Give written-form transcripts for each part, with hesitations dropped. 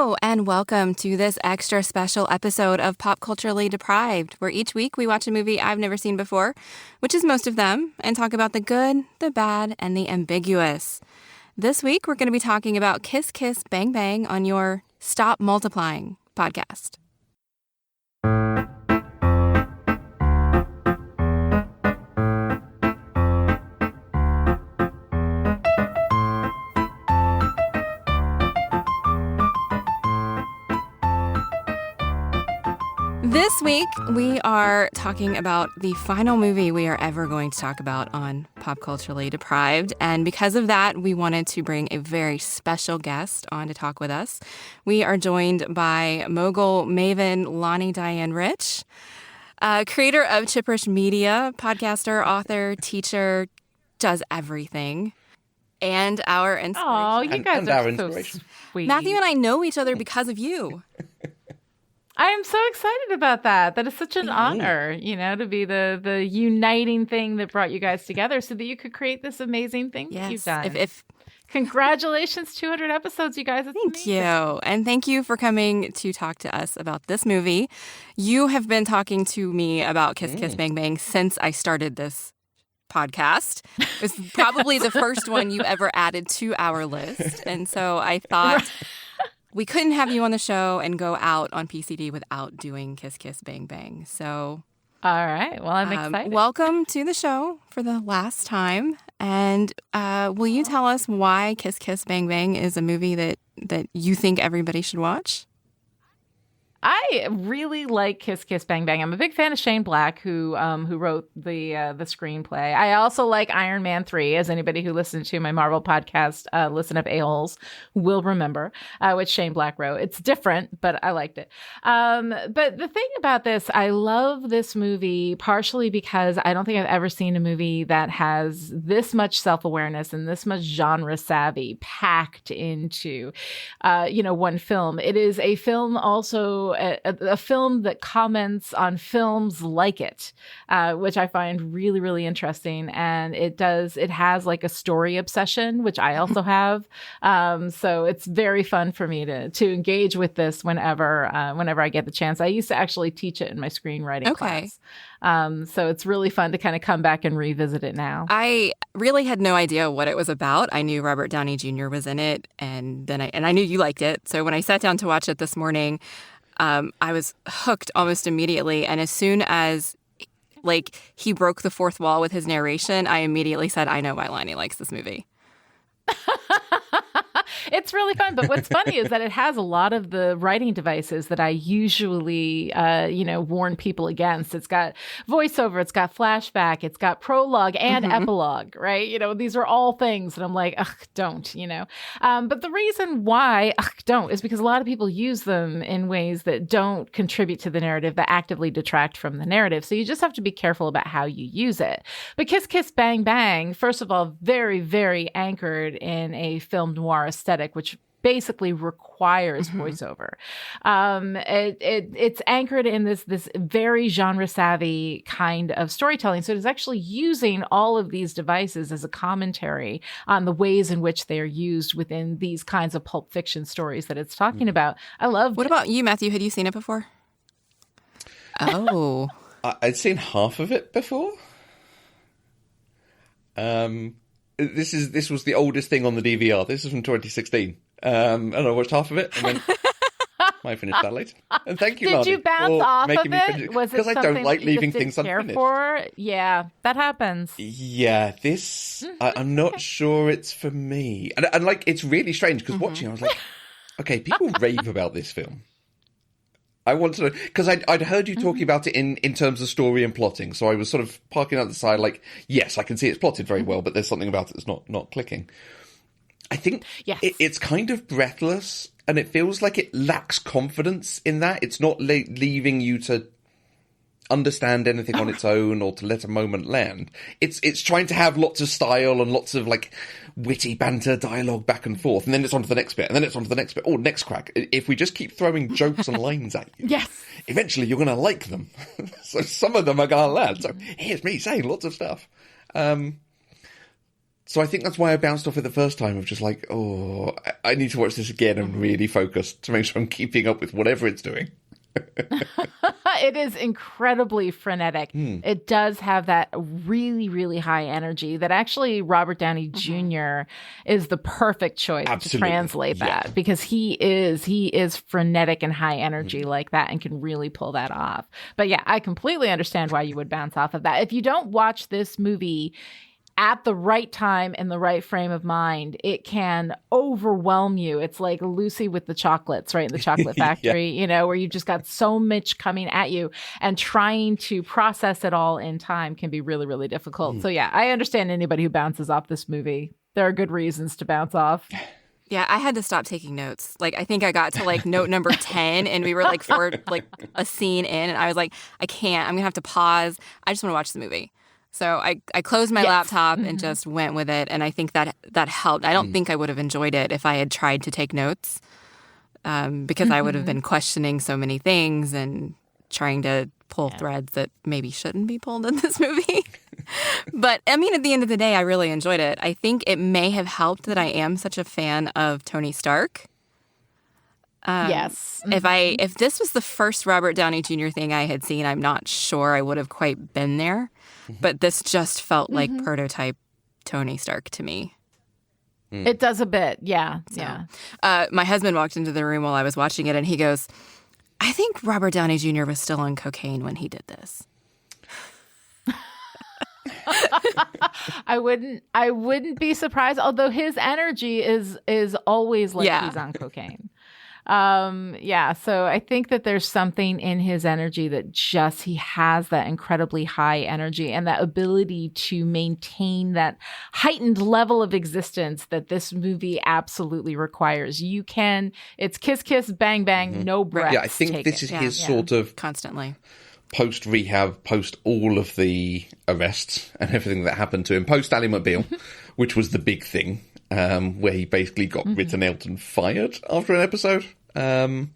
Hello, and welcome to this extra special episode of Pop Culturally Deprived, where each week we watch a movie I've never seen before, which is most of them, and talk about the good, the bad, and the ambiguous. This week, we're going to be talking about Kiss Kiss Bang Bang on your Stop Multiplying podcast. This week, we are talking about the final movie we are ever going to talk about on Pop Culturally Deprived. And because of that, we wanted to bring a very special guest on to talk with us. We are joined by mogul maven Lani Diane Rich, creator of Chipperish Media, podcaster, author, teacher, does everything. And our inspiration. Oh, you guys are so sweet. Matthew and I know each other because of you. I am so excited about that. That is such an honor, to be the uniting thing that brought you guys together so that you could create this amazing thing that you've done. Congratulations, 200 episodes, you guys. Thank you. And thank you for coming to talk to us about this movie. You have been talking to me about Kiss Kiss Bang Bang since I started this podcast. It's probably the first one you ever added to our list. And so I thought we couldn't have you on the show and go out on PCD without doing Kiss Kiss Bang Bang. So, all right. Well, I'm excited. Welcome to the show for the last time. And will you tell us why Kiss Kiss Bang Bang is a movie that you think everybody should watch? I really like Kiss Kiss Bang Bang. I'm a big fan of Shane Black, who wrote the screenplay. I also like Iron Man 3, as anybody who listened to my Marvel podcast, Listen Up A-Holes, will remember, which Shane Black wrote. It's different, but I liked it. But the thing about this, I love this movie partially because I don't think I've ever seen a movie that has this much self-awareness and this much genre savvy packed into, one film. It is a film also a film that comments on films like it, which I find really, really interesting. And it has like a story obsession, which I also have. So it's very fun for me to engage with this whenever I get the chance. I used to actually teach it in my screenwriting class. So it's really fun to kind of come back and revisit it now. I really had no idea what it was about. I knew Robert Downey Jr. was in it, and I knew you liked it. So when I sat down to watch it this morning, I was hooked almost immediately. And as soon as he broke the fourth wall with his narration, I immediately said, I know why Lani likes this movie. It's really fun. But what's funny is that it has a lot of the writing devices that I usually, warn people against. It's got voiceover, it's got flashback, it's got prologue and epilogue, right? These are all things that I'm like, ugh, don't, But the reason why, don't, is because a lot of people use them in ways that don't contribute to the narrative, that actively detract from the narrative. So you just have to be careful about how you use it. But Kiss Kiss Bang Bang, first of all, very, very anchored in a film noir aesthetic, which basically requires voiceover. It's anchored in this very genre savvy kind of storytelling. So it's actually using all of these devices as a commentary on the ways in which they are used within these kinds of pulp fiction stories that it's talking about. I love. What about you, Matthew? Had you seen it before? Oh, I'd seen half of it before. This was the oldest thing on the DVR. This is from 2016. And I watched half of it and went, might finish that later. And thank you, Lani. Did you bounce off of it? Because I don't like leaving things unfinished. Yeah, that happens. Yeah, I'm not sure it's for me. And it's really strange because watching, I was like, okay, people rave about this film. I want to know, because I'd heard you talking about it in terms of story and plotting, so I was sort of parking out the side like, yes, I can see it's plotted very well, but there's something about it that's not clicking. I think it's kind of breathless, and it feels like it lacks confidence in that. It's not leaving you to understand anything on its own or to let a moment land. It's trying to have lots of style and lots of witty banter dialogue back and forth, and then it's on to the next bit, and then it's on to the next bit. Oh, next crack. If we just keep throwing jokes and lines at you, eventually you're going to like them. So some of them are going to land. So here's me saying lots of stuff. So I think that's why I bounced off it the first time of just like, oh, I need to watch this again and really focus to make sure I'm keeping up with whatever it's doing. It is incredibly frenetic. It does have that really, really high energy that actually Robert Downey Jr. is the perfect choice to translate that, because he is frenetic and high energy like that and can really pull that off. But yeah, I completely understand why you would bounce off of that. If you don't watch this movie at the right time in the right frame of mind, it can overwhelm you. It's like Lucy with the chocolates, right? In the chocolate factory, you know, where you just got so much coming at you, and trying to process it all in time can be really, really difficult. So yeah, I understand anybody who bounces off this movie. There are good reasons to bounce off. Yeah, I had to stop taking notes. Like, I think I got to like note number 10 and we were like for like a scene in, and I was like, I can't, I'm gonna have to pause. I just want to watch the movie. So I closed my laptop and just went with it, and I think that helped. I don't think I would have enjoyed it if I had tried to take notes, because I would have been questioning so many things and trying to pull threads that maybe shouldn't be pulled in this movie. But, I mean, at the end of the day, I really enjoyed it. I think it may have helped that I am such a fan of Tony Stark. Yes. If this was the first Robert Downey Jr. thing I had seen, I'm not sure I would have quite been there. But this just felt like prototype Tony Stark to me. It does a bit. Yeah. So, yeah. My husband walked into the room while I was watching it, and he goes, I think Robert Downey Jr. was still on cocaine when he did this. I wouldn't be surprised, although his energy is always like he's on cocaine. So I think that there's something in his energy that just, he has that incredibly high energy and that ability to maintain that heightened level of existence that this movie absolutely requires. It's kiss, kiss, bang, bang, no breath. Yeah, I think this is his sort of constantly post rehab, post all of the arrests and everything that happened to him, post Ally McBeal, which was the big thing. Where he basically got written out and fired after an episode. And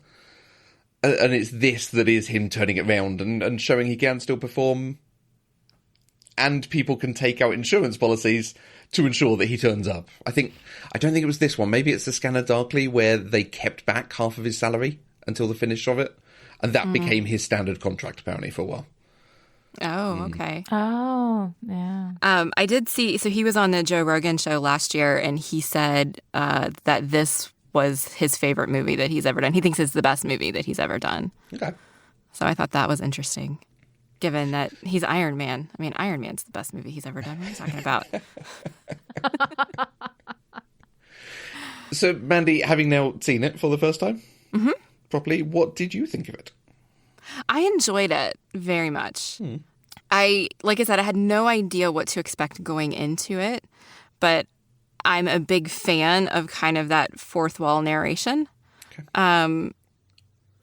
it's this that is him turning it around and showing he can still perform. And people can take out insurance policies to ensure that he turns up. I don't think it was this one. Maybe it's the Scanner Darkly, where they kept back half of his salary until the finish of it. And that became his standard contract, apparently, for a while. Oh, okay. Oh, yeah. I did see, so he was on the Joe Rogan show last year, and he said that this was his favorite movie that he's ever done. He thinks it's the best movie that he's ever done. Okay. So I thought that was interesting, given that he's Iron Man. I mean, Iron Man's the best movie he's ever done. What are you talking about? So, Mandy, having now seen it for the first time properly, what did you think of it? I enjoyed it very much. Like I said, I had no idea what to expect going into it, but I'm a big fan of kind of that fourth wall narration. Okay.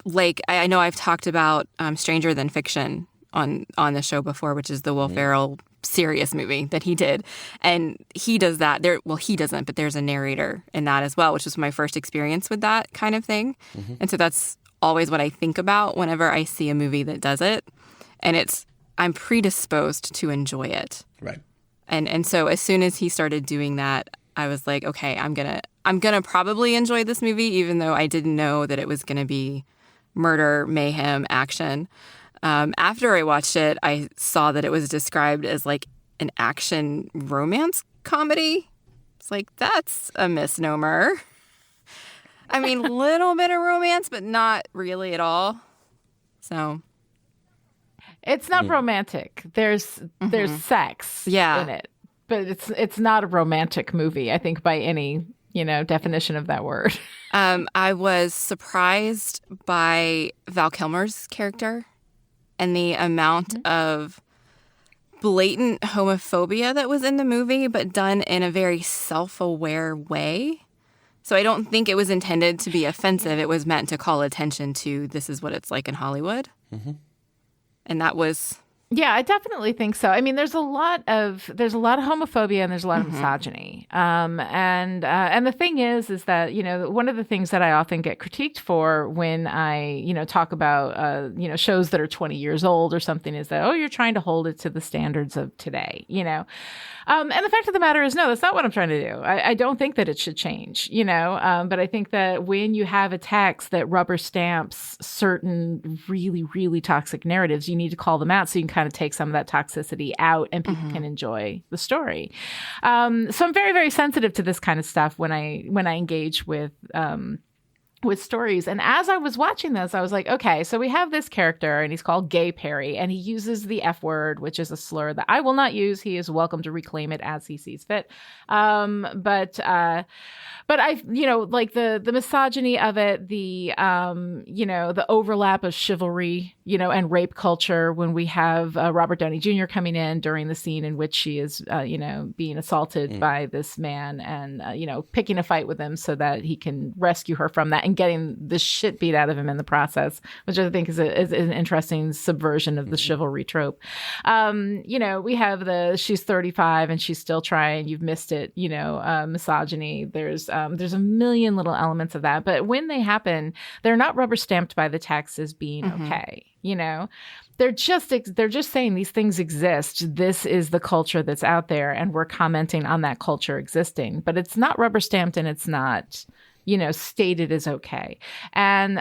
Like I know I've talked about Stranger Than Fiction on the show before, which is the Will Ferrell serious movie that he did, and he does that. He doesn't, but there's a narrator in that as well, which was my first experience with that kind of thing, and so that's always what I think about whenever I see a movie that does it, and I'm predisposed to enjoy it. Right. And so as soon as he started doing that, I was like, okay, I'm gonna probably enjoy this movie, even though I didn't know that it was gonna be murder, mayhem, action. After I watched it, I saw that it was described as like an action romance comedy. It's like, that's a misnomer. I mean, little bit of romance, but not really at all. So it's not romantic. There's sex in it, but it's not a romantic movie, I think, by any definition of that word. I was surprised by Val Kilmer's character and the amount of blatant homophobia that was in the movie, but done in a very self-aware way. So I don't think it was intended to be offensive. It was meant to call attention to this is what it's like in Hollywood. And that was Yeah, I definitely think so. I mean, there's a lot of homophobia and there's a lot of misogyny. And the thing is that, you know, one of the things that I often get critiqued for when I, you know, talk about, you know, shows that are 20 years old or something is that, oh, you're trying to hold it to the standards of today, you know. And the fact of the matter is, no, that's not what I'm trying to do. I don't think that it should change, you know, but I think that when you have a text that rubber stamps certain really, really toxic narratives, you need to call them out so you can kind of take some of that toxicity out and people can enjoy the story. So I'm very, very sensitive to this kind of stuff when I engage with stories. And as I was watching this, I was like, okay, so we have this character and he's called Gay Perry and he uses the F word, which is a slur that I will not use. He is welcome to reclaim it as he sees fit. But I, you know, like the misogyny of it, the, you know, the overlap of chivalry, you know, and rape culture when we have Robert Downey Jr. coming in during the scene in which she is, you know, being assaulted by this man and, you know, picking a fight with him so that he can rescue her from that and getting the shit beat out of him in the process, which I think is an interesting subversion of the chivalry trope. You know, we have she's 35 and she's still trying, you've missed it, you know, misogyny. There's a million little elements of that, but when they happen, they're not rubber stamped by the text as being okay. You know, they're just saying these things exist. This is the culture that's out there, and we're commenting on that culture existing. But it's not rubber stamped, and it's not, you know, stated as okay. And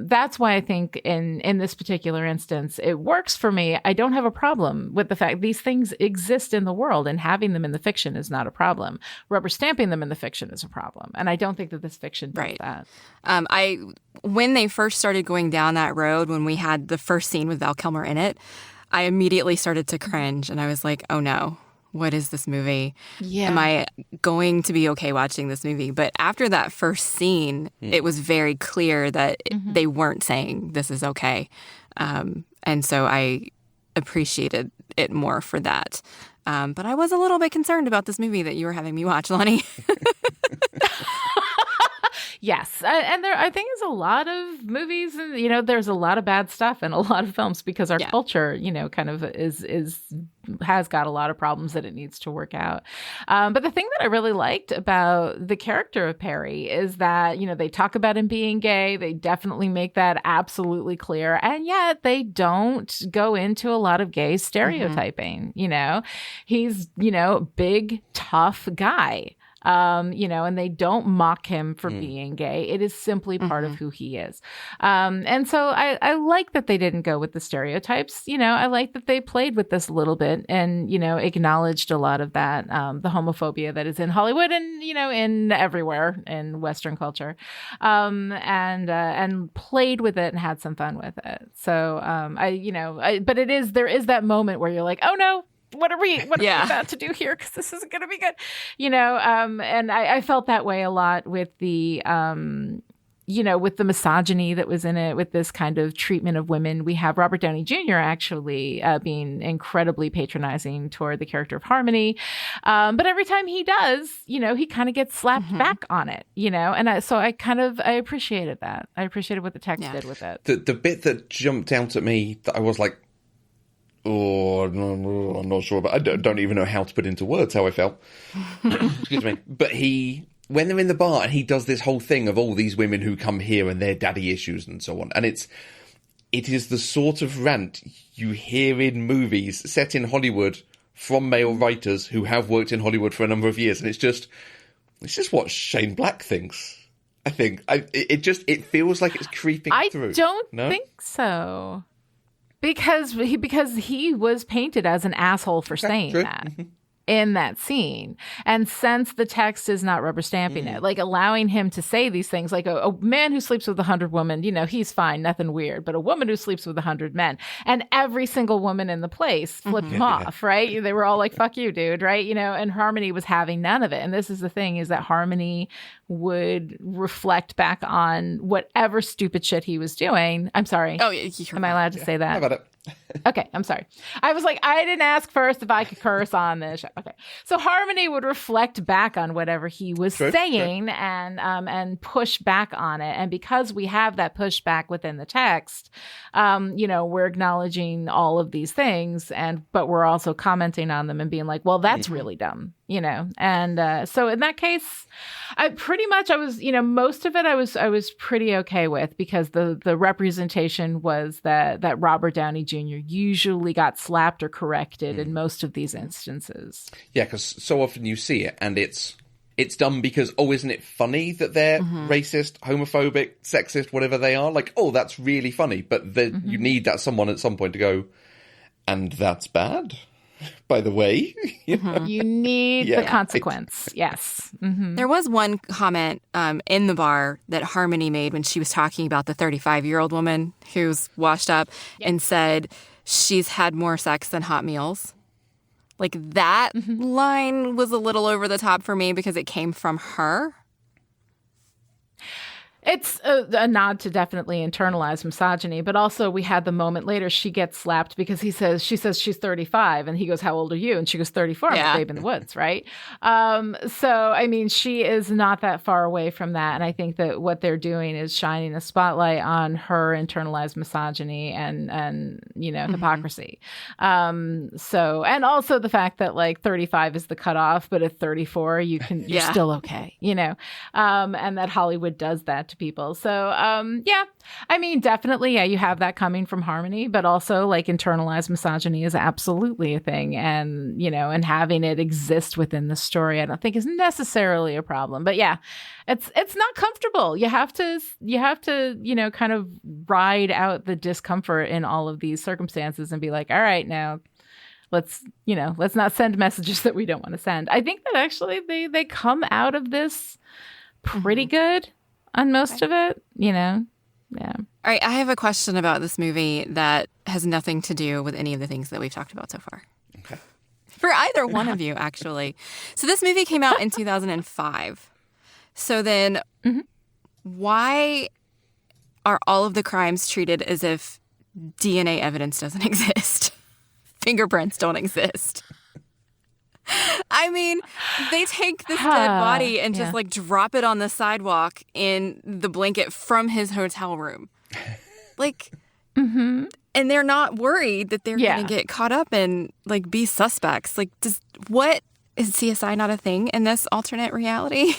that's why I think in this particular instance, it works for me. I don't have a problem with the fact these things exist in the world, and having them in the fiction is not a problem. Rubber stamping them in the fiction is a problem. And I don't think that this fiction does that. When they first started going down that road, when we had the first scene with Val Kilmer in it, I immediately started to cringe. And I was like, oh no. What is this movie? Yeah. Am I going to be okay watching this movie? But after that first scene, it was very clear that they weren't saying this is okay. And so I appreciated it more for that. But I was a little bit concerned about this movie that you were having me watch, Lani. Yes. And there, I think there's a lot of movies and, you know, there's a lot of bad stuff and a lot of films because our culture, you know, kind of has got a lot of problems that it needs to work out. But the thing that I really liked about the character of Perry is that, you know, they talk about him being gay. They definitely make that absolutely clear. And yet they don't go into a lot of gay stereotyping. You know, he's, you know, big, tough guy. You know, and they don't mock him for being gay. It is simply part of who he is. And so I like that they didn't go with the stereotypes. You know, I like that they played with this a little bit and, you know, acknowledged a lot of that, the homophobia that is in Hollywood and, you know, in everywhere in Western culture, and played with it and had some fun with it. So, but there is that moment where you're like, oh no, what are we about to do here? Because this isn't going to be good, you know. And I felt that way a lot with the, you know, with the misogyny that was in it, with this kind of treatment of women. We have Robert Downey Jr. actually being incredibly patronizing toward the character of Harmony. But every time he does, you know, he kind of gets slapped back on it, you know. And I appreciated that. I appreciated what the text did with it. The bit that jumped out at me that I was like, oh, no, I'm not sure, but I don't even know how to put into words how I felt. Excuse me. But when they're in the bar and he does this whole thing of all these women who come here and their daddy issues and so on, and it is the sort of rant you hear in movies set in Hollywood from male writers who have worked in Hollywood for a number of years, and it's just what Shane Black thinks. I think it feels like it's creeping through. I don't think so. Because he was painted as an asshole for saying that in that scene. And since the text is not rubber stamping it, like allowing him to say these things, like a man who sleeps with 100 women, you know, he's fine, nothing weird. But a woman who sleeps with 100 men, and every single woman in the place flipped him off, right? They were all like, fuck you, dude, right? You know, and Harmony was having none of it. And this is the thing, is that Harmony would reflect back on whatever stupid shit he was doing. I'm sorry. Oh, am I allowed to say that? How about it? Okay, I'm sorry. I was like, I didn't ask first if I could curse on this show. Okay, so Harmony would reflect back on whatever he was saying and push back on it. And because we have that pushback within the text, we're acknowledging all of these things, but we're also commenting on them and being like, well, that's really dumb, And so in that case, I was, most of it I was pretty okay with, because the representation was that Robert Downey Jr. usually got slapped or corrected in most of these instances. Yeah, because so often you see it and it's done because, isn't it funny that they're racist, homophobic, sexist, whatever they are? Like, that's really funny. But you need that someone at some point to go, and that's bad, by the way. You need the consequence. Yes. Mm-hmm. There was one comment in the bar that Harmony made when she was talking about the 35-year-old woman who's washed up and said she's had more sex than hot meals. Like, that line was a little over the top for me because it came from her. It's a nod to definitely internalized misogyny, but also we had the moment later she gets slapped because she says she's 35 and he goes, how old are you? And she goes, 34, I'm a babe in the woods, right? So, I mean, she is not that far away from that. And I think that what they're doing is shining a spotlight on her internalized misogyny and hypocrisy. So, and also the fact that like 35 is the cutoff, but at 34, you're still okay, and that Hollywood does that to people. So, I mean, definitely, you have that coming from Harmony, but also like internalized misogyny is absolutely a thing. And, and having it exist within the story, I don't think is necessarily a problem, but it's not comfortable. You have to, kind of ride out the discomfort in all of these circumstances and be like, all right, now let's not send messages that we don't want to send. I think that actually they come out of this pretty good on most of it, Yeah. All right, I have a question about this movie that has nothing to do with any of the things that we've talked about so far. Okay. For either one of you, actually. So this movie came out in 2005. So then why are all of the crimes treated as if DNA evidence doesn't exist? Fingerprints don't exist. I mean, they take this dead body and just like drop it on the sidewalk in the blanket from his hotel room. Like, and they're not worried that they're going to get caught up and like be suspects. Like, is CSI not a thing in this alternate reality?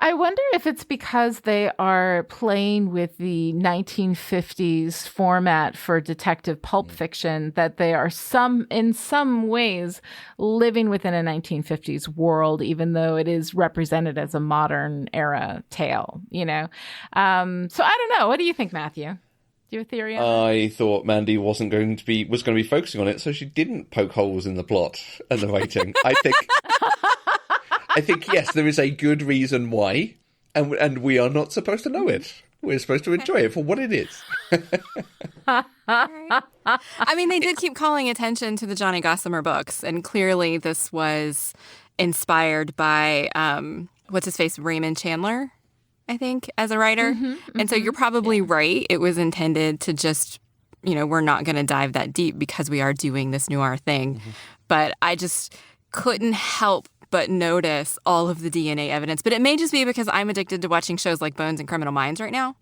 I wonder if it's because they are playing with the 1950s format for detective pulp fiction, that they are in some ways living within a 1950s world, even though it is represented as a modern era tale, So I don't know. What do you think, Matthew? Do you have a theory on that? I thought Mandy was going to be focusing on it, so she didn't poke holes in the plot and the writing. I think, yes, there is a good reason why, and we are not supposed to know it. We're supposed to enjoy it for what it is. I mean, they did keep calling attention to the Johnny Gossamer books, and clearly this was inspired by, what's-his-face, Raymond Chandler, I think, as a writer. And so you're probably right. It was intended to just, we're not going to dive that deep because we are doing this noir thing. But I just couldn't help but notice all of the DNA evidence. But it may just be because I'm addicted to watching shows like Bones and Criminal Minds right now.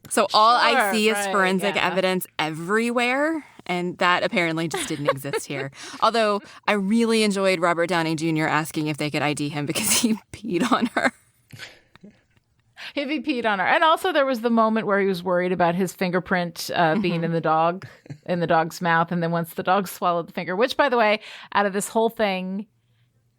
So all I see is forensic evidence everywhere. And that apparently just didn't exist here. Although I really enjoyed Robert Downey Jr. asking if they could ID him because he peed on her. If he peed on her. And also there was the moment where he was worried about his fingerprint being in the dog's mouth. And then once the dog swallowed the finger, which, by the way, out of this whole thing,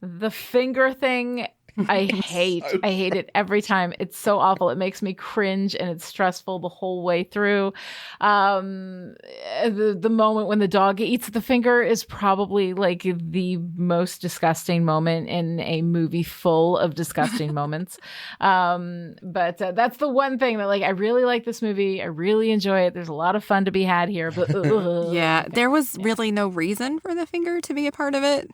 the finger thing, I hate. I hate it every time. It's so awful. It makes me cringe and it's stressful the whole way through. The moment when the dog eats the finger is probably like the most disgusting moment in a movie full of disgusting moments. But that's the one thing that I really like this movie. I really enjoy it. There's a lot of fun to be had here. But there was really no reason for the finger to be a part of it.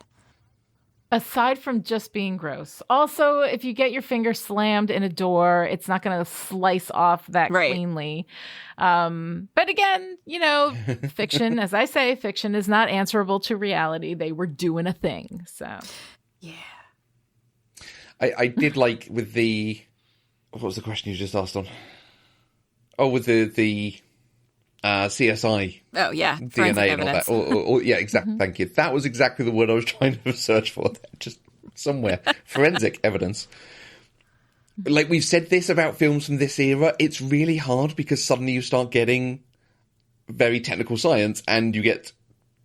Aside from just being gross. Also, if you get your finger slammed in a door, it's not going to slice off that cleanly. But again, fiction, as I say, fiction is not answerable to reality. They were doing a thing. So, yeah. I did like with the... What was the question you just asked on? Oh, with the CSI. Oh, yeah. DNA and all that. Or, yeah, exactly. Thank you. That was exactly the word I was trying to search for. Just somewhere. Forensic evidence. Like, we've said this about films from this era. It's really hard because suddenly you start getting very technical science and you get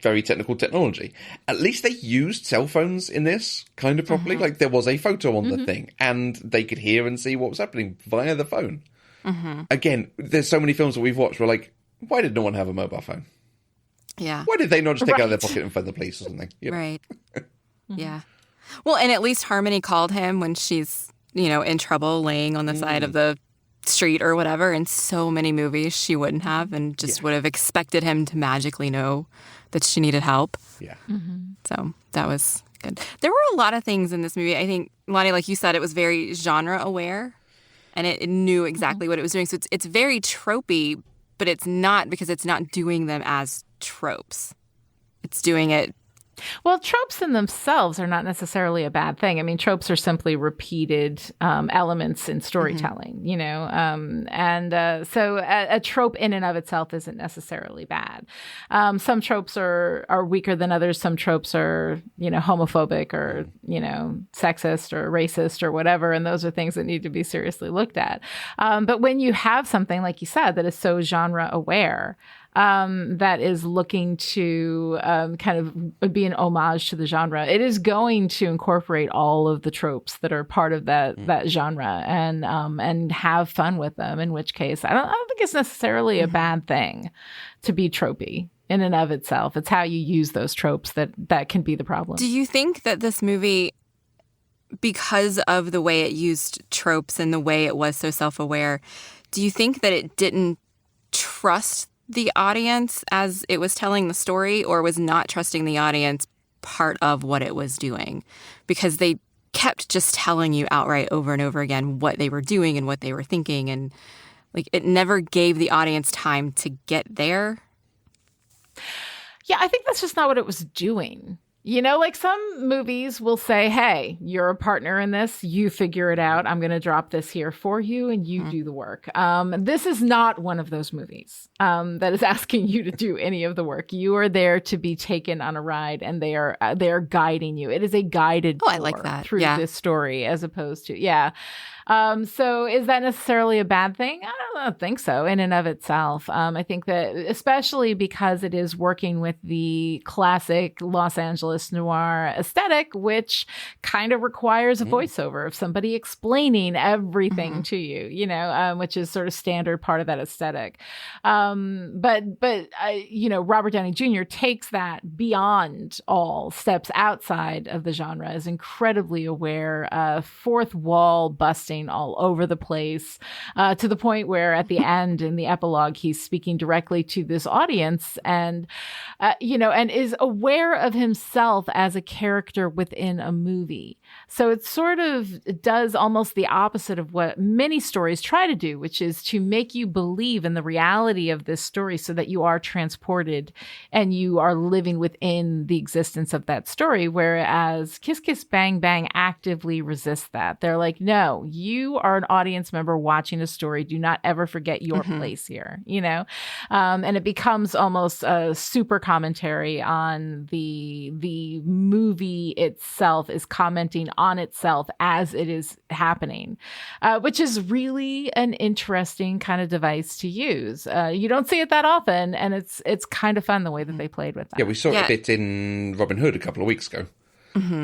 very technical technology. At least they used cell phones in this kind of properly. Like, there was a photo on the thing and they could hear and see what was happening via the phone. Again, there's so many films that we've watched where, like, why did no one have a mobile phone? Yeah. Why did they not just take it out of their pocket and phone the police or something? Right. Yeah. Well, and at least Harmony called him when she's, in trouble laying on the side of the street or whatever. In so many movies, she wouldn't have and just would have expected him to magically know that she needed help. Yeah. So that was good. There were a lot of things in this movie. I think, Lani, like you said, it was very genre aware and it knew exactly what it was doing. So it's very tropey, but it's not because it's not doing them as tropes. It's doing it. Well, tropes in themselves are not necessarily a bad thing. I mean, tropes are simply repeated elements in storytelling, so a trope in and of itself isn't necessarily bad. Some tropes are weaker than others. Some tropes are, homophobic or, sexist or racist or whatever. And those are things that need to be seriously looked at. But when you have something, like you said, that is so genre aware, that is looking to kind of be an homage to the genre, it is going to incorporate all of the tropes that are part of that genre and have fun with them. In which case, I don't think it's necessarily a bad thing to be tropey in and of itself. It's how you use those tropes that can be the problem. Do you think that this movie, because of the way it used tropes and the way it was so self-aware, do you think that it didn't trust the audience as it was telling the story, or was not trusting the audience part of what it was doing? Because they kept just telling you outright over and over again what they were doing and what they were thinking, and like it never gave the audience time to get there. Yeah, I think that's just not what it was doing. Like some movies will say, hey, you're a partner in this. You figure it out. I'm going to drop this here for you and you do the work. This is not one of those movies that is asking you to do any of the work. You are there to be taken on a ride and they are guiding you. It is a guided tour I like that. through this story as opposed to, so is that necessarily a bad thing? I don't think so in and of itself. I think that especially because it is working with the classic Los Angeles noir aesthetic, which kind of requires a voiceover of somebody explaining everything to you, which is sort of standard part of that aesthetic. But Robert Downey Jr. takes that beyond all, steps outside of the genre, is incredibly aware, fourth wall busting all over the place, to the point where at the end in the epilogue he's speaking directly to this audience and and is aware of himself as a character within a movie. So it does almost the opposite of what many stories try to do, which is to make you believe in the reality of this story so that you are transported and you are living within the existence of that story. Whereas Kiss Kiss Bang Bang actively resists that. They're like, no, you are an audience member watching a story. Do not ever forget your place here, and it becomes almost a super commentary on the movie itself, is commenting on itself as it is happening, which is really an interesting kind of device to use. You don't see it that often, and it's kind of fun the way that they played with that. Yeah, we saw it a bit in Robin Hood a couple of weeks ago.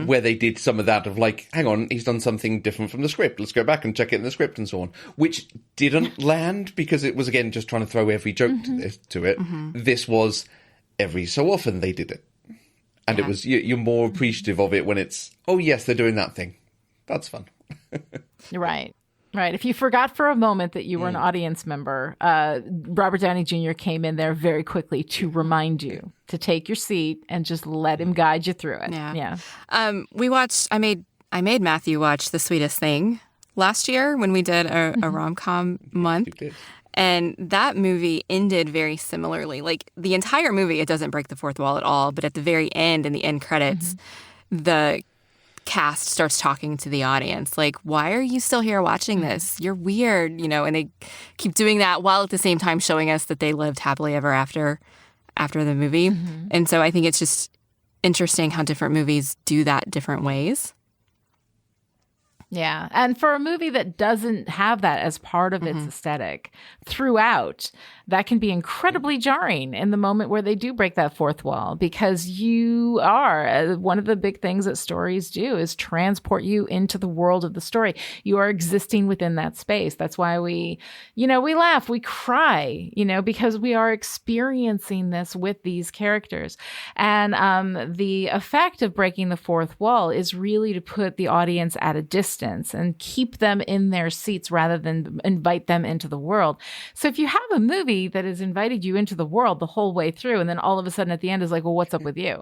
Where they did some of that of like, hang on, he's done something different from the script. Let's go back and check it in the script and so on, which didn't land because it was, again, just trying to throw every joke to it. This was every so often they did it. And it was, you're more appreciative of it when it's, oh, yes, they're doing that thing. That's fun. Right. Right. If you forgot for a moment that you were an audience member, Robert Downey Jr. came in there very quickly to remind you to take your seat and just let him guide you through it. Yeah. We watched. I made Matthew watch The Sweetest Thing last year when we did a rom-com month. And that movie ended very similarly. Like the entire movie, it doesn't break the fourth wall at all. But at the very end, in the end credits, the cast starts talking to the audience like, why are you still here watching this? You're weird, and they keep doing that while at the same time showing us that they lived happily ever after the movie. And so I think it's just interesting how different movies do that different ways. Yeah. And for a movie that doesn't have that as part of its aesthetic throughout, that can be incredibly jarring in the moment where they do break that fourth wall, because you are one of the big things that stories do is transport you into the world of the story. You are existing within that space. That's why we laugh, we cry, because we are experiencing this with these characters. And the effect of breaking the fourth wall is really to put the audience at a distance and keep them in their seats rather than invite them into the world. So if you have a movie that has invited you into the world the whole way through, and then all of a sudden at the end is like, well, what's up with you?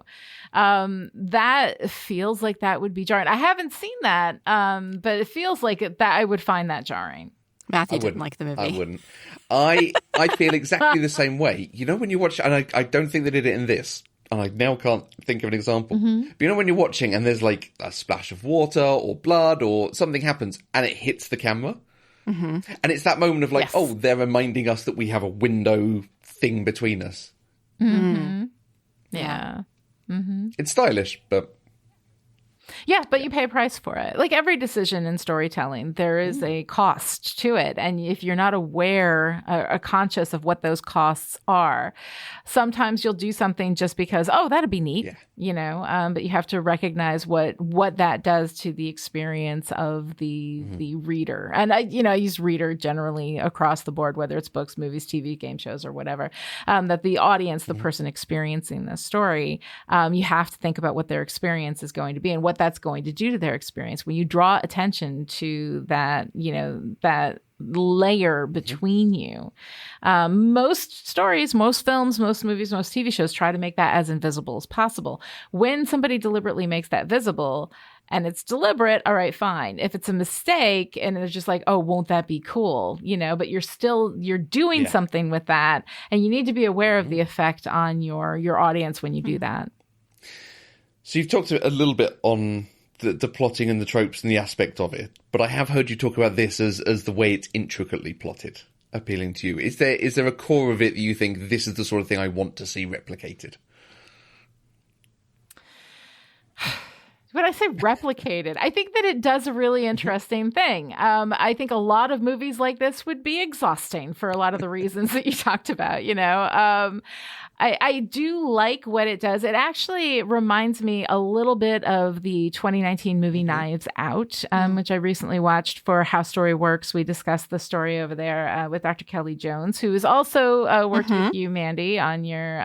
That feels like that would be jarring. I haven't seen that, but it feels like that I would find that jarring. Matthew didn't like the movie. I wouldn't. I feel exactly the same way. When you watch, and I don't think they did it in this, and I now can't think of an example. But when you're watching and there's like a splash of water or blood or something happens and it hits the camera. And it's that moment of like, oh, they're reminding us that we have a window thing between us. Yeah. It's stylish, but... Yeah, but you pay a price for it. Like every decision in storytelling, there is a cost to it. And if you're not aware or conscious of what those costs are, sometimes you'll do something just because, oh, that'd be neat, but you have to recognize what that does to the experience of the reader. And I use reader generally across the board, whether it's books, movies, TV, game shows, or whatever, that the audience, the person experiencing this story, you have to think about what their experience is going to be and what that's going to do to their experience. When you draw attention to that, that layer between you, most stories, most films, most movies, most TV shows try to make that as invisible as possible. When somebody deliberately makes that visible and it's deliberate, all right, fine. If it's a mistake and it's just like, oh, won't that be cool? But you're doing something with that, and you need to be aware of the effect on your audience when you do that. So you've talked a little bit on the plotting and the tropes and the aspect of it, but I have heard you talk about this as the way it's intricately plotted appealing to you. Is there a core of it that you think this is the sort of thing I want to see replicated? When I say replicated, I think that it does a really interesting thing. I think a lot of movies like this would be exhausting for a lot of the reasons that you talked about, I do like what it does. It actually reminds me a little bit of the 2019 movie Knives Out, which I recently watched for How Story Works. We discussed the story over there with Dr. Kelly Jones, who is also working with you, Mandy, on your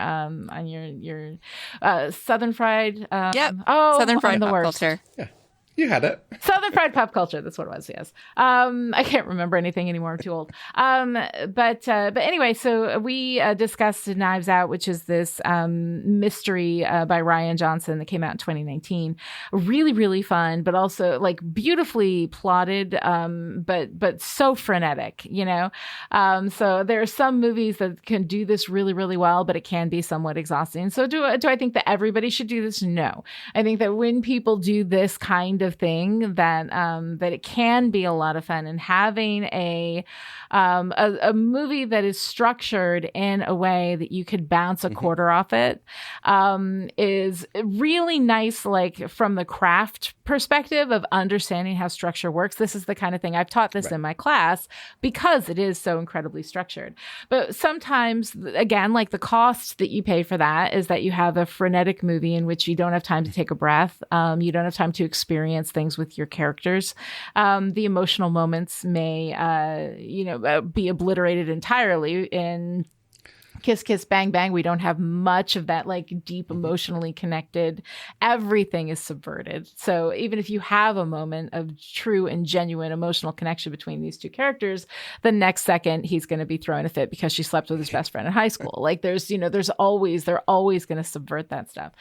Southern Fried. Southern Fried Pop Culture. Yeah. You had it. Southern Fried Pop Culture. That's what it was. Yes. I can't remember anything anymore. I'm too old. But anyway, so we discussed Knives Out, which is this mystery by Rian Johnson that came out in 2019. Really, really fun, but also like beautifully plotted, but so frenetic, So there are some movies that can do this really, really well, but it can be somewhat exhausting. So do I think that everybody should do this? No. I think that when people do this kind of thing, that it can be a lot of fun, and having a movie that is structured in a way that you could bounce a quarter off it is really nice, like from the craft perspective of understanding how structure works. This is the kind of thing I've taught this in my class because it is so incredibly structured. But sometimes, again, like the cost that you pay for that is that you have a frenetic movie in which you don't have time to take a breath. You don't have time to experience things with your characters. The emotional moments may, be obliterated entirely in Kiss Kiss Bang Bang, we don't have much of that like deep emotionally connected. Everything is subverted. So even if you have a moment of true and genuine emotional connection between these two characters, the next second he's going to be throwing a fit because she slept with his best friend in high school. Like they're always going to subvert that stuff.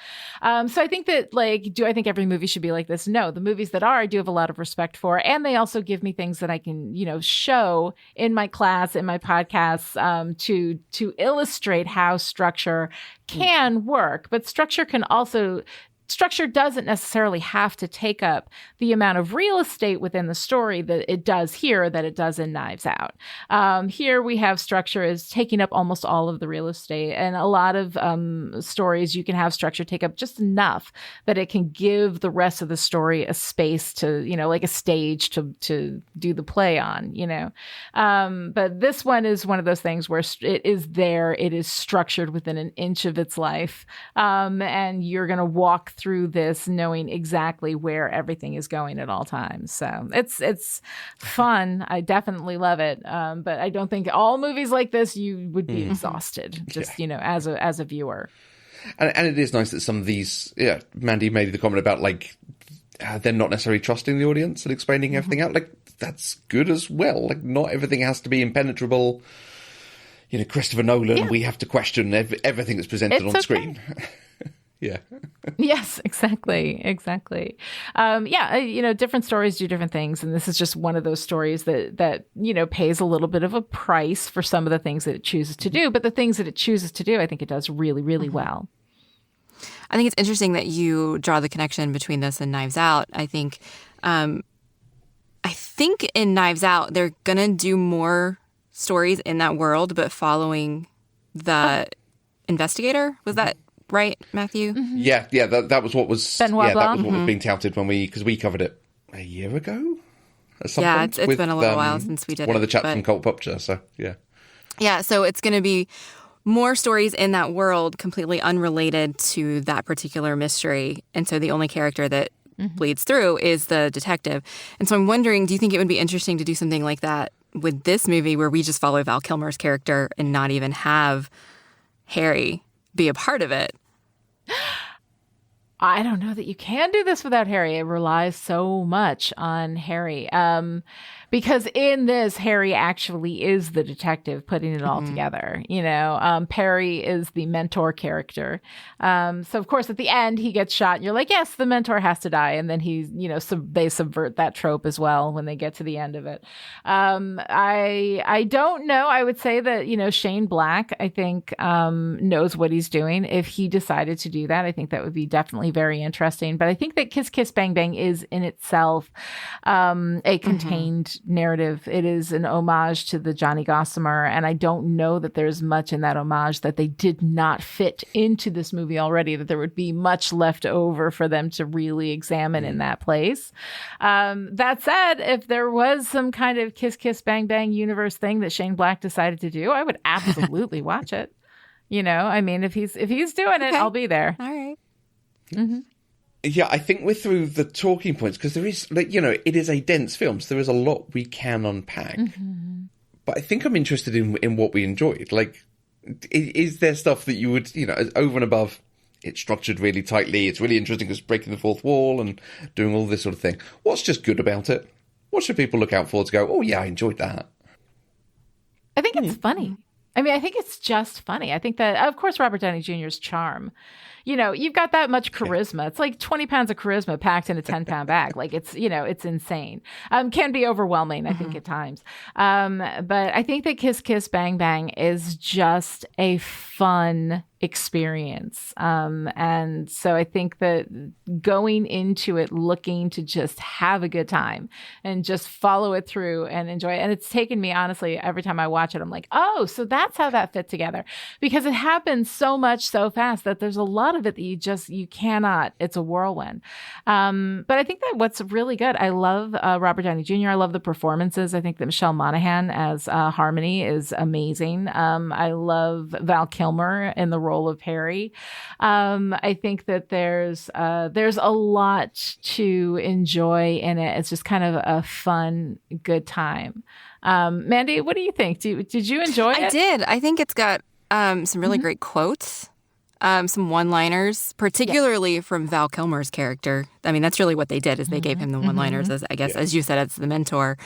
So I think that like, do I think every movie should be like this? No, the movies that are, I do have a lot of respect for, and they also give me things that I can, show in my class, in my podcasts, to illustrate how structure can work, but structure doesn't necessarily have to take up the amount of real estate within the story that it does here, that it does in Knives Out. Here we have structure is taking up almost all of the real estate, and a lot of stories you can have structure take up just enough that it can give the rest of the story a space to, like a stage to do the play on, But this one is one of those things where it is structured within an inch of its life, and you're going to walk through this knowing exactly where everything is going at all times. So it's fun. I definitely love it. But I don't think all movies like this, you would be exhausted just, as a viewer. And it is nice that some of these, Mandy made the comment about like, they're not necessarily trusting the audience and explaining everything out. Like, that's good as well. Like, not everything has to be impenetrable. Christopher Nolan, we have to question everything that's presented on screen. Yeah. Yes, exactly. Different stories do different things. And this is just one of those stories that pays a little bit of a price for some of the things that it chooses to do. But the things that it chooses to do, I think it does really, really well. I think it's interesting that you draw the connection between this and Knives Out. I think in Knives Out, they're going to do more stories in that world, but following the investigator. Was that right, Matthew? Mm-hmm. Yeah. That was what was. Benoit Blanc. That was what was being touted because we covered it a year ago. It's been a little while since we did one of the chaps from Cult Popture. So yeah. So it's going to be more stories in that world, completely unrelated to that particular mystery, and so the only character that bleeds through is the detective. And so I'm wondering, do you think it would be interesting to do something like that with this movie, where we just follow Val Kilmer's character and not even have Harry be a part of it? I don't know that you can do this without Harry. It relies so much on Harry. Because in this, Harry actually is the detective putting it all together. Perry is the mentor character. So of course, at the end, he gets shot and you're like, yes, the mentor has to die. And then they subvert that trope as well when they get to the end of it. I don't know. I would say that, Shane Black, I think, knows what he's doing. If he decided to do that, I think that would be definitely very interesting. But I think that Kiss Kiss Bang Bang is in itself a contained narrative. It is an homage to the Johnny Gossamer, and I don't know that there's much in that homage that they did not fit into this movie already, that there would be much left over for them to really examine in that place. That said, if there was some kind of Kiss Kiss Bang Bang universe thing that Shane Black decided to do, I would absolutely watch it. If he's doing it, I'll be there. All right. Mm-hmm. Yeah, I think we're through the talking points because there is, it is a dense film, so there is a lot we can unpack. Mm-hmm. But I think I'm interested in what we enjoyed. Like, is there stuff that you would, over and above, it's structured really tightly, it's really interesting because breaking the fourth wall and doing all this sort of thing. What's just good about it? What should people look out for to go, oh yeah, I enjoyed that? I think it's funny. I think it's just funny. I think that, of course, Robert Downey Jr.'s charm. You've got that much charisma. Yeah. It's like 20 pounds of charisma packed in a 10-pound bag. Like it's insane. Can be overwhelming, I think, at times. But I think that Kiss Kiss Bang Bang is just a fun experience. And so I think that going into it looking to just have a good time and just follow it through and enjoy it. And it's taken me, honestly, every time I watch it, I'm like, oh, so that's how that fit together. Because it happens so much so fast that there's a lot of it that you cannot, it's a whirlwind. But I think that what's really good, I love Robert Downey Jr. I love the performances. I think that Michelle Monaghan as Harmony is amazing. I love Val Kilmer in the role of Harry. I think that there's a lot to enjoy in it. It's just kind of a fun, good time. Mandy, what do you think? Did you enjoy it? I did. I think it's got some really great quotes, some one-liners, particularly from Val Kilmer's character. I mean, that's really what they did, is they gave him the one-liners, as I guess, as you said, as the mentor.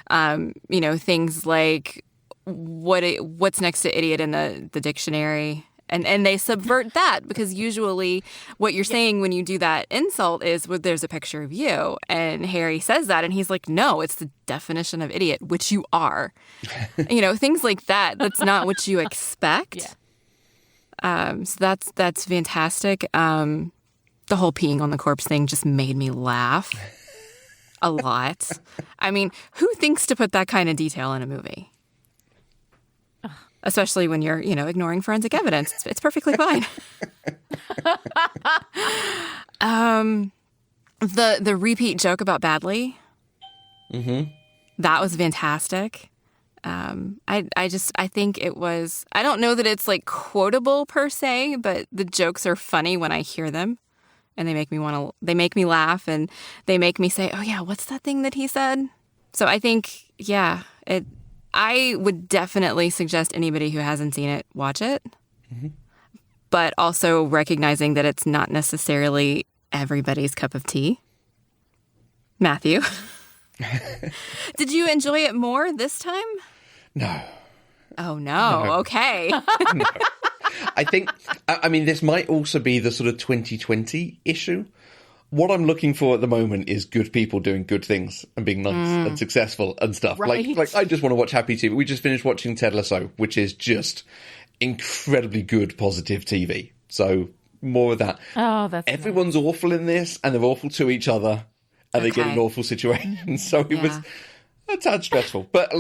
Things like what's next to idiot in the dictionary. And they subvert that, because usually what you're saying when you do that insult is, well, there's a picture of you. And Harry says that, and he's like, no, it's the definition of idiot, which you are. Things like that. That's not what you expect. Yeah. So that's fantastic. The whole peeing on the corpse thing just made me laugh a lot. I mean, who thinks to put that kind of detail in a movie? Especially when you're, ignoring forensic evidence. It's perfectly fine. The repeat joke about Badly. Mm-hmm. That was fantastic. I think it was, I don't know that it's like quotable per se, but the jokes are funny when I hear them, and they make me laugh, and they make me say, oh yeah, what's that thing that he said? So I think, I would definitely suggest anybody who hasn't seen it, watch it. Mm-hmm. But also recognizing that it's not necessarily everybody's cup of tea. Matthew, did you enjoy it more this time? No. Oh, no. Okay. No. I think, this might also be the sort of 2020 issue. What I'm looking for at the moment is good people doing good things and being nice and successful and stuff. Right. Like I just want to watch happy TV. We just finished watching Ted Lasso, which is just incredibly good, positive TV. So more of that. Oh, that's everyone's nice. Awful in this, and they're awful to each other, and they get in awful situations. So it was a tad stressful. But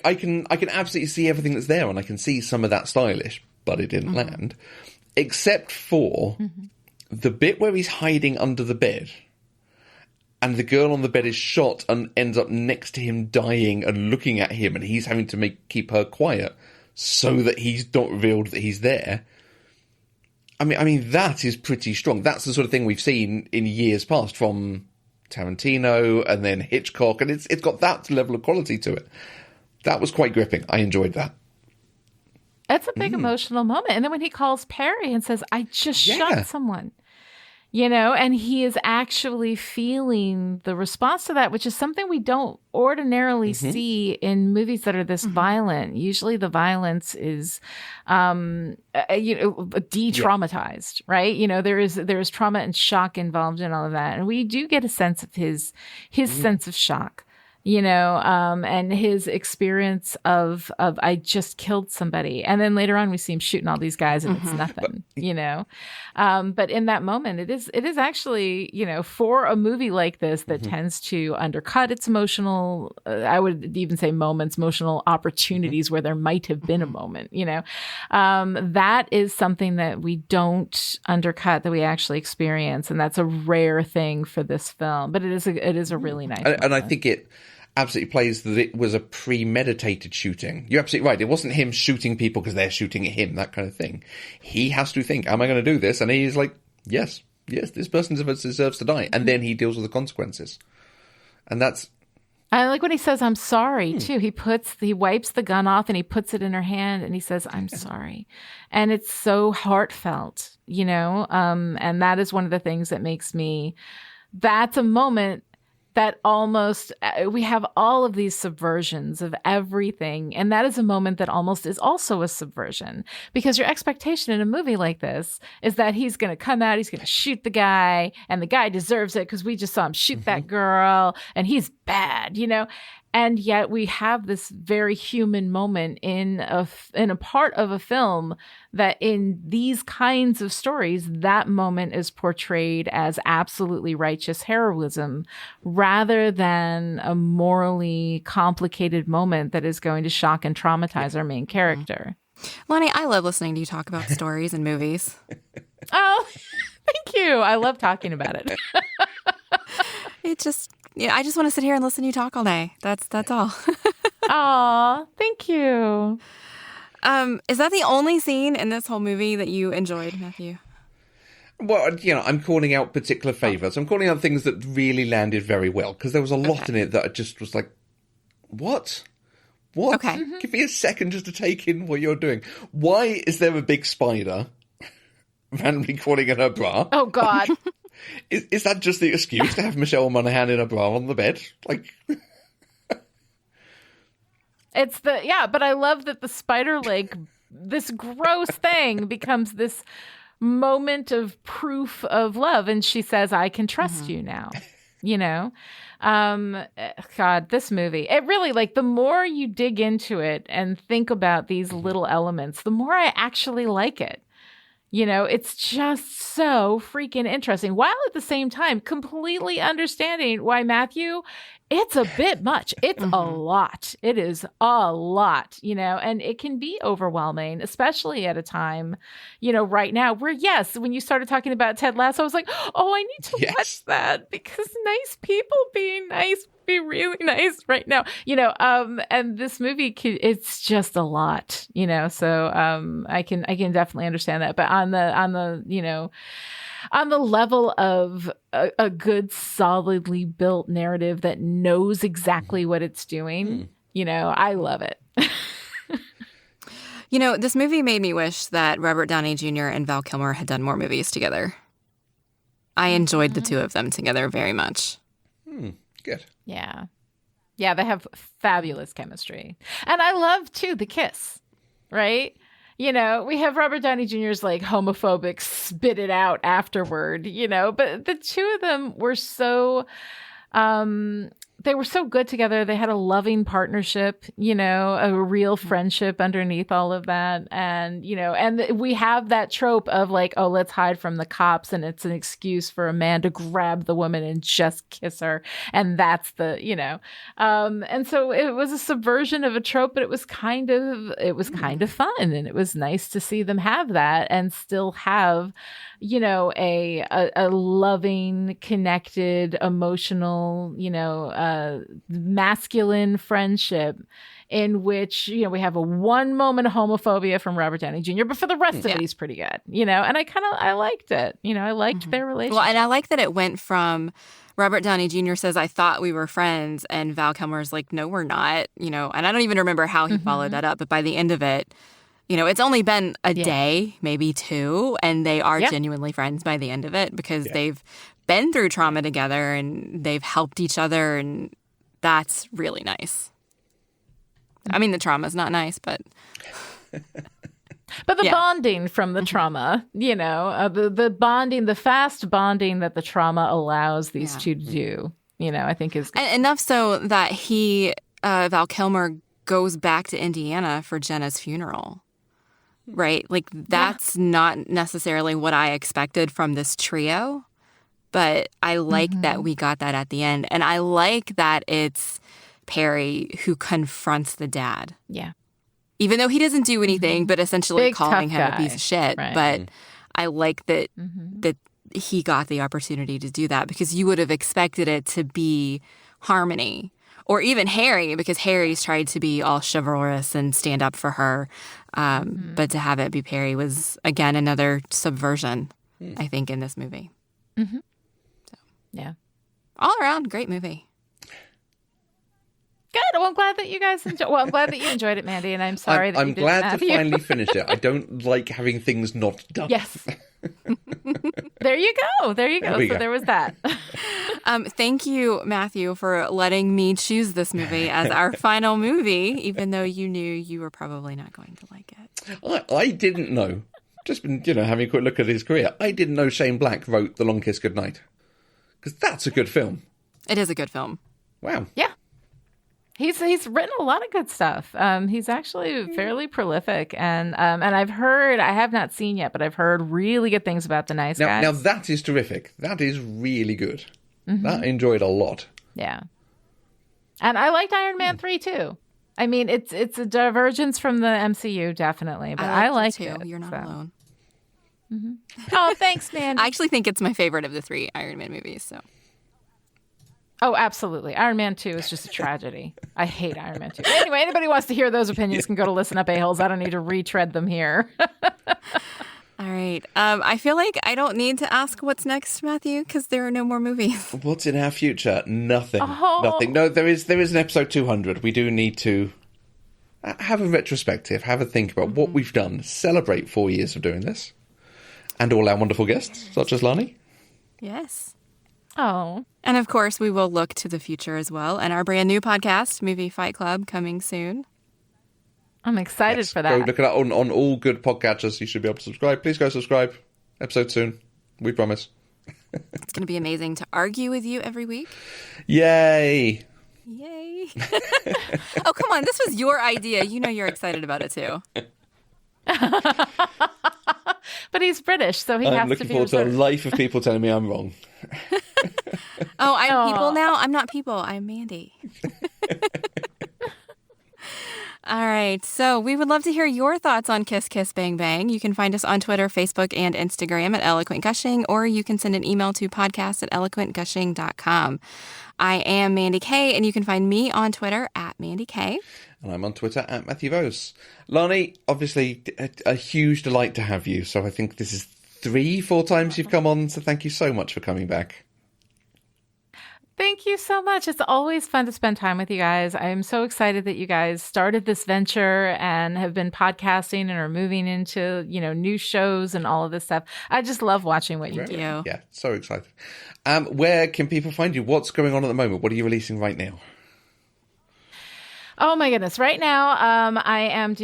I can absolutely see everything that's there, and I can see some of that stylish, but it didn't land, except for. The bit where he's hiding under the bed and the girl on the bed is shot and ends up next to him dying and looking at him, and he's having to keep her quiet so that he's not revealed that he's there. I mean, that is pretty strong. That's the sort of thing we've seen in years past from Tarantino and then Hitchcock, and it's got that level of quality to it. That was quite gripping. I enjoyed that. It's a big emotional moment. And then when he calls Perry and says, I just shot someone, and he is actually feeling the response to that, which is something we don't ordinarily see in movies that are this violent. Usually the violence is, de-traumatized, right? There is trauma and shock involved in all of that. And we do get a sense of his sense of shock. And his experience of I just killed somebody. And then later on we see him shooting all these guys and it's nothing, But in that moment, it is actually, for a movie like this that tends to undercut its emotional, I would even say emotional opportunities where there might have been a moment, that is something that we don't undercut, that we actually experience. And that's a rare thing for this film, but it is a really nice moment. And I think it absolutely plays that it was a premeditated shooting. You're absolutely right. It wasn't him shooting people because they're shooting at him, that kind of thing. He has to think, am I going to do this? And he's like, yes, this person deserves to die. And then he deals with the consequences. And that's... I like when he says, I'm sorry, too. He wipes the gun off and he puts it in her hand and he says, I'm sorry. And it's so heartfelt, and that is one of the things that makes me... That's a moment that almost, we have all of these subversions of everything. And that is a moment that almost is also a subversion, because your expectation in a movie like this is that he's going to come out, he's going to shoot the guy, and the guy deserves it because we just saw him shoot that girl and he's bad, And yet we have this very human moment in a part of a film that in these kinds of stories, that moment is portrayed as absolutely righteous heroism rather than a morally complicated moment that is going to shock and traumatize our main character. Lani, I love listening to you talk about stories and movies. Oh, thank you. I love talking about it. I just want to sit here and listen to you talk all day. That's all. Aw, thank you. Is that the only scene in this whole movie that you enjoyed, Matthew? Well, I'm calling out particular favourites. I'm calling out things that really landed very well, because there was a lot in it that I just was like, what? What? Okay. Give me a second just to take in what you're doing. Why is there a big spider randomly crawling in her bra? Oh, God. Is that just the excuse to have Michelle Monaghan in a bra on the bed? Like, but I love that the spider leg, this gross thing, becomes this moment of proof of love. And she says, I can trust you now, you know? God, this movie, it really, like, the more you dig into it and think about these little elements, the more I actually like it. You know, it's just so freaking interesting, while at the same time completely understanding why, Matthew, it's a bit much. It's a lot. It is a lot, you know, and it can be overwhelming, especially at a time, you know, right now where, yes, when you started talking about Ted Lasso, I was like, oh, I need to watch that, because nice people being nice be really nice right now, you know, and this movie it's just a lot, you know, so I can definitely understand that. But on the you know, on the level of a good solidly built narrative that knows exactly what it's doing, you know, I love it. You know, this movie made me wish that Robert Downey Jr. and Val Kilmer had done more movies together. I enjoyed the two of them together very much. Good. Yeah. Yeah, they have fabulous chemistry. And I love, too, the kiss, right? You know, we have Robert Downey Jr.'s, like, homophobic spit it out afterward, you know, but the two of them were so... they were so good together. They had a loving partnership, you know, a real friendship underneath all of that. And, you know, and we have that trope of like, oh, let's hide from the cops. And it's an excuse for a man to grab the woman and just kiss her. And that's the, you know, and so it was a subversion of a trope, but it was kind of fun. And it was nice to see them have that and still have, you know, a loving, connected, emotional, you know, masculine friendship in which, you know, we have a one moment of homophobia from Robert Downey Jr., but for the rest of it, he's pretty good, you know, and I liked it. You know, I liked their relationship. Well, and I like that it went from Robert Downey Jr. says, I thought we were friends, and Val Kilmer's like, no, we're not, you know, and I don't even remember how he followed that up, but by the end of it, you know, it's only been a day, maybe two, and they are genuinely friends by the end of it because they've been through trauma together and they've helped each other, and that's really nice. I mean, the trauma's not nice, but... But the bonding from the trauma, you know, the bonding, the fast bonding that the trauma allows these two to do, you know, I think is good. And enough so that Val Kilmer goes back to Indiana for Jenna's funeral. Right? Like, that's not necessarily what I expected from this trio, but I like that we got that at the end. And I like that it's Perry who confronts the dad. Yeah. Even though he doesn't do anything, but essentially Big, calling tough him guy. a piece of shit. Right. But I like that that he got the opportunity to do that, because you would have expected it to be Harmony. Or even Harry, because Harry's tried to be all chivalrous and stand up for her. But to have it be Perry was, again, another subversion, I think, in this movie. So, yeah. All around, great movie. Good. Well, I'm glad that you guys enjoyed. Well, I'm glad that you enjoyed it, Mandy, and I'm sorry that you didn't. I'm glad have to finally finish it. I don't like having things not done. Yes. There you go. There you go. So there was that. Thank you, Matthew, for letting me choose this movie as our final movie, even though you knew you were probably not going to like it. I didn't know. Just been, you know, having a quick look at his career. I didn't know Shane Black wrote The Long Kiss Goodnight. Because that's a good film. It is a good film. Wow. Yeah. He's written a lot of good stuff. He's actually fairly prolific, and I've heard, I have not seen yet, but I've heard really good things about The Nice Guys. Now that is terrific. That is really good. That I enjoyed a lot. Yeah, and I liked Iron Man 3 too. I mean, it's a divergence from the MCU, definitely, but I liked it too. You're not alone. Oh, thanks, man. I actually think it's my favorite of the three Iron Man movies. So. Oh, absolutely. Iron Man 2 is just a tragedy. I hate Iron Man 2. Anyway, anybody wants to hear those opinions can go to Listen Up A-Holes. I don't need to retread them here. All right. I feel like I don't need to ask what's next, Matthew, because there are no more movies. What's in our future? Nothing. Oh. Nothing. No, there is an episode 200. We do need to have a retrospective, have a think about what we've done, celebrate 4 years of doing this, and all our wonderful guests, such as Lani. Yes. Oh. And of course, we will look to the future as well, and our brand new podcast, Movie Fight Club, coming soon. I'm excited for that. Go look it up on all good podcatchers. You should be able to subscribe. Please go subscribe. Episode soon. We promise. It's going to be amazing to argue with you every week. Yay. Yay. Oh, come on. This was your idea. You know you're excited about it, too. But he's British, so he has to be I'm looking forward to a life of people telling me I'm wrong. Oh, I'm people now? I'm not people. I'm Mandy. All right. So we would love to hear your thoughts on Kiss Kiss Bang Bang. You can find us on Twitter, Facebook, and Instagram at Eloquent Gushing, or you can send an email to podcast@eloquentgushing.com. I am Mandy Kay, and you can find me on Twitter at Mandy Kay. And I'm on Twitter at Matthew Vose. Lani, obviously a huge delight to have you. So I think this is 3-4 times you've come on. So thank you so much for coming back. Thank you so much. It's always fun to spend time with you guys. I'm so excited that you guys started this venture and have been podcasting and are moving into, new shows and all of this stuff. I just love watching what you do. Yeah, so excited. Where can people find you? What's going on at the moment? What are you releasing right now? Oh my goodness. Right now, I'm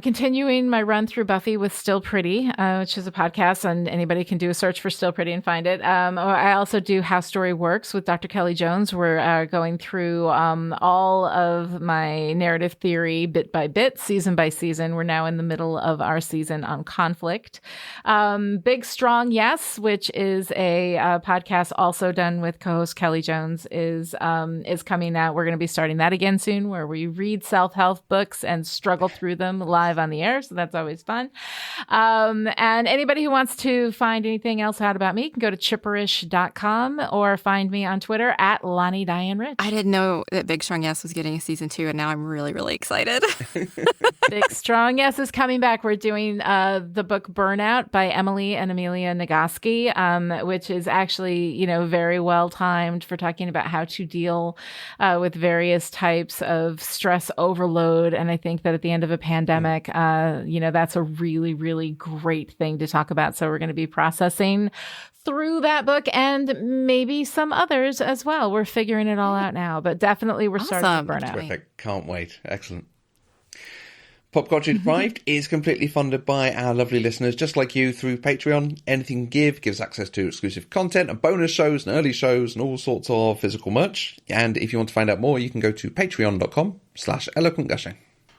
continuing my run through Buffy with Still Pretty, which is a podcast, and anybody can do a search for Still Pretty and find it. I also do How Story Works with Dr. Kelly Jones. We're going through all of my narrative theory bit by bit, season by season. We're now in the middle of our season on conflict. Big Strong Yes, which is a podcast also done with co-host Kelly Jones, is coming out. We're going to be starting that again soon, where we read self-help books and struggle through them live on the air. So that's always fun. And anybody who wants to find anything else out about me can go to chipperish.com or find me on Twitter at Lani Diane Rich. I didn't know that Big Strong Yes was getting a season 2, and now I'm really, really excited. Big Strong Yes is coming back. We're doing the book Burnout by Emily and Amelia Nagoski, which is actually, very well timed for talking about how to deal with various types of stress overload. And I think that at the end of a pandemic, that's a really, really great thing to talk about. So we're going to be processing through that book and maybe some others as well. We're figuring it all out now, but definitely we're starting with Burnout. Terrific. Can't wait. Excellent. Pop Culturally Deprived is completely funded by our lovely listeners, just like you, through Patreon. Anything you give gives access to exclusive content and bonus shows and early shows and all sorts of physical merch. And if you want to find out more, you can go to patreon.com/eloquentgushing.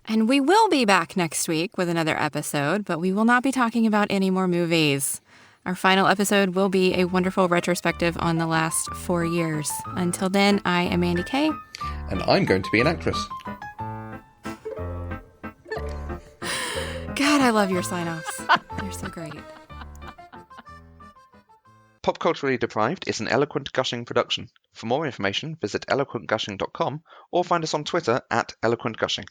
And we will be back next week with another episode, but we will not be talking about any more movies. Our final episode will be a wonderful retrospective on the last 4 years. Until then, I am Mandy Kay. And I'm going to be an actress. God, I love your sign-offs. They're so great. Pop Culturally Deprived is an Eloquent Gushing production. For more information, visit eloquentgushing.com or find us on Twitter at eloquentgushing.